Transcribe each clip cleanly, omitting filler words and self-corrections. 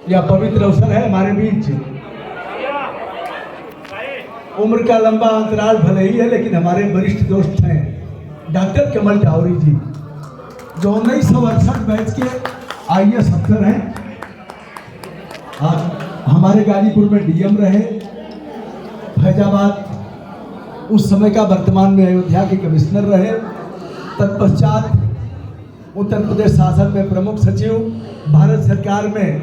यह पवित्र अवसर है हमारे बीच। उम्र का लंबा अंतराल भले ही है, लेकिन हमारे वरिष्ठ दोस्त हैं डॉक्टर कमल टावरी जी, जो 1968 बैच के IAS अफसर हैं। हमारे गाजीपुर में DM रहे, फैजाबाद उस समय का, वर्तमान में अयोध्या के कमिश्नर रहे। तत्पश्चात उत्तर प्रदेश शासन में प्रमुख सचिव, भारत सरकार में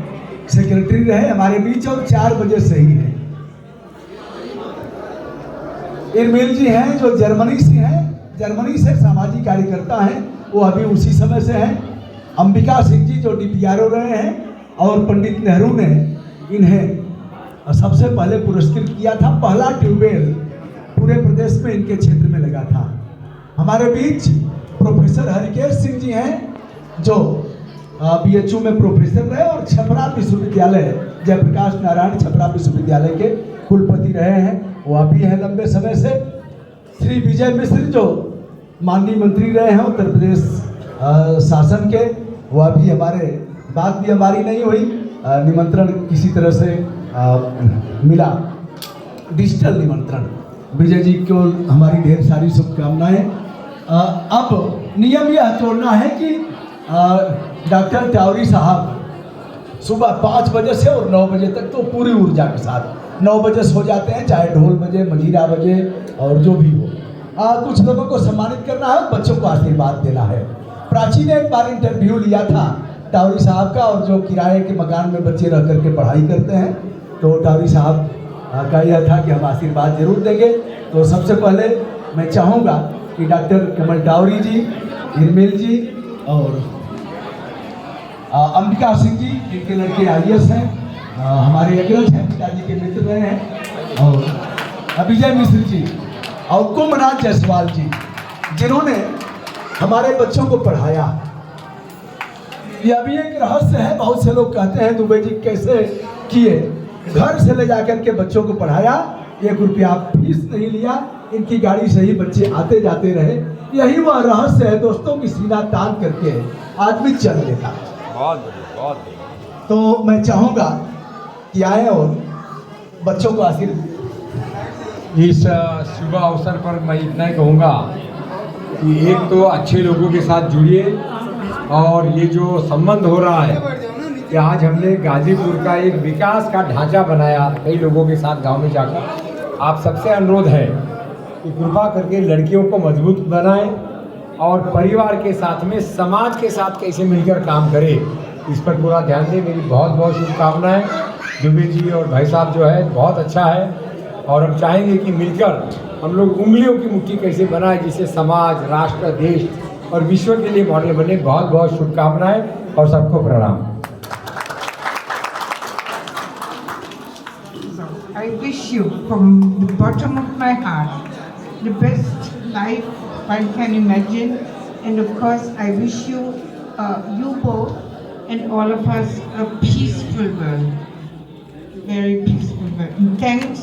सेक्रेटरी रहे हमारे बीच, और 4 बजे से ही हैं। इरमिल जी हैं जो जर्मनी से हैं, जर्मनी से सामाजिक कार्यकर्ता हैं, वो अभी उसी समय से हैं। अंबिका सिंह जी जो DPRO रहे हैं, और पंडित नेहरू ने इन्हें सबसे पहले पुरस्कृत किया था। पहला ट्यूबवेल पूरे प्रदेश में इनके क्षेत्र में लगा था। हमारे बीच प्रोफेसर हरिकेश सिंह जी हैं, जो BHU में प्रोफेसर रहे और छपरा विश्वविद्यालय, जयप्रकाश नारायण छपरा विश्वविद्यालय के कुलपति रहे हैं, वो अभी हैं लंबे समय से। श्री विजय मिश्र जो माननीय मंत्री रहे हैं उत्तर प्रदेश शासन के, वो अभी हमारे, बात भी हमारी नहीं हुई, निमंत्रण किसी तरह से मिला, डिजिटल निमंत्रण। विजय जी को हमारी ढेर सारी शुभकामनाएं। अब नियम यह तोड़ना है कि डॉक्टर टावरी साहब सुबह 5 बजे से और 9 बजे तक तो पूरी ऊर्जा के साथ, 9 बजे सो जाते हैं, चाहे ढोल बजे, मजीरा बजे और जो भी हो। कुछ लोगों को सम्मानित करना है, बच्चों को आशीर्वाद देना है। प्राची ने एक बार इंटरव्यू लिया था टावरी साहब का, और जो किराए के मकान में बच्चे रह करके पढ़ाई करते हैं, तो टावरी साहब का यह था कि हम आशीर्वाद जरूर देंगे। तो सबसे पहले मैं चाहूँगा कि डॉक्टर कमल टावरी जी, इरमिल जी और अंबिका सिंह जी, जिनके लड़के IAS हैं, हमारे अग्रज हैं, पिताजी के मित्र रहे हैं, और विजय मिश्र जी और कुंभनाथ जायसवाल जी, जिन्होंने हमारे बच्चों को पढ़ाया। यह भी एक रहस्य है, बहुत से लोग कहते हैं दुबे जी कैसे किए, घर से ले जाकर के बच्चों को पढ़ाया, 1 रुपया फीस नहीं लिया, इनकी गाड़ी से ही बच्चे आते जाते रहे। यही वह रहस्य है दोस्तों की सीना तान करके आदमी चल लेता है। बहुत तो मैं चाहूँगा कि आए और बच्चों को आशीर्वाद। इस शुभ अवसर पर मैं इतना ही कहूँगा कि एक तो अच्छे लोगों के साथ जुड़िए, और ये जो संबंध हो रहा है कि आज हमने गाजीपुर का एक विकास का ढांचा बनाया कई लोगों के साथ गांव में जाकर। आप सबसे अनुरोध है कि कृपा करके लड़कियों को मजबूत बनाएं और परिवार के साथ में समाज के साथ कैसे मिलकर काम करें, इस पर पूरा ध्यान दें। मेरी बहुत बहुत शुभकामनाएं। दुबे जी और भाई साहब जो है बहुत अच्छा है, और हम चाहेंगे कि मिलकर हम लोग उंगलियों की मुट्ठी कैसे बनाएं, जिससे समाज, राष्ट्र, देश और विश्व के लिए मॉडल बने। बहुत बहुत शुभकामनाएं और सबको प्रणाम। I wish you from the bottom of my heart the best life one can imagine, and of course I wish you, you both and all of us, a peaceful world, very peaceful world. And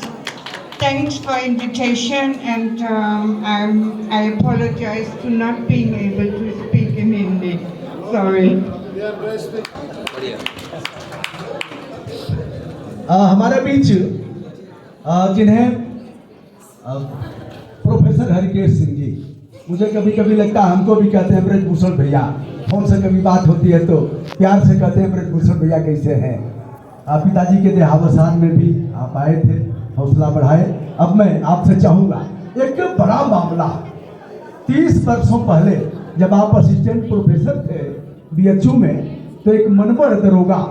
thanks for invitation, and I apologize for not being able to speak in Hindi. Sorry. हमारे बीच जिन्हें professor Harikesh Singh ji, मुझे कभी कभी लगता है हमको भी कहते हैं ब्रजभूषण भैया, फोन से कभी बात होती है तो प्यार से कहते हैं ब्रजभूषण भैया कैसे हैं। पिताजी के देहावसान में भी आप आए थे, हौसला बढ़ाए। अब मैं आपसे चाहूँगा, एक बड़ा मामला 30 वर्षों पहले जब आप असिस्टेंट प्रोफेसर थे BHU में, तो एक मनवर दरोगा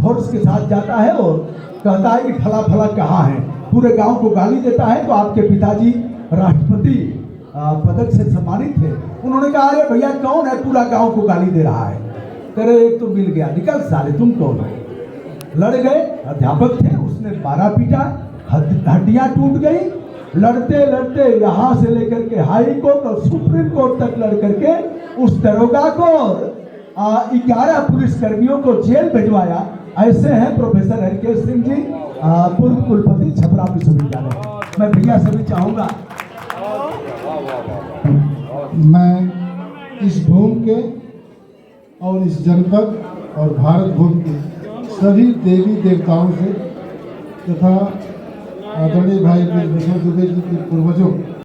फोर्स के साथ जाता है और कहता है कि फला फला कहाँ है, पूरे गांव को गाली देता है। तो आपके पिताजी राष्ट्रपति पदक से सम्मानित थे, उन्होंने कहा अरे भैया कौन है पूरा गांव को गाली दे रहा है, करे एक तो मिल गया, निकल साले तुम कौन हो। लड़ गए, अध्यापक थे, उसने 12 पीटा, हड्डियां टूट गई। लड़ते लड़ते यहाँ से लेकर के हाई कोर्ट और सुप्रीम कोर्ट तक लड़ करके उस दरोगा को 11 पुलिस कर्मियों को जेल भिजवाया। ऐसे हैं प्रोफेसर हरिकेश सिंह जी, पूर्व कुलपति छपरा विश्वविद्यालय। मैं भैया से भी चाहूँगा, मैं इस भूमि के और इस जनपद और भारत भूमि के सभी देवी देवताओं से तथा आदरणीय भाई ब्रजेश्वर दुबे जी के पूर्वजों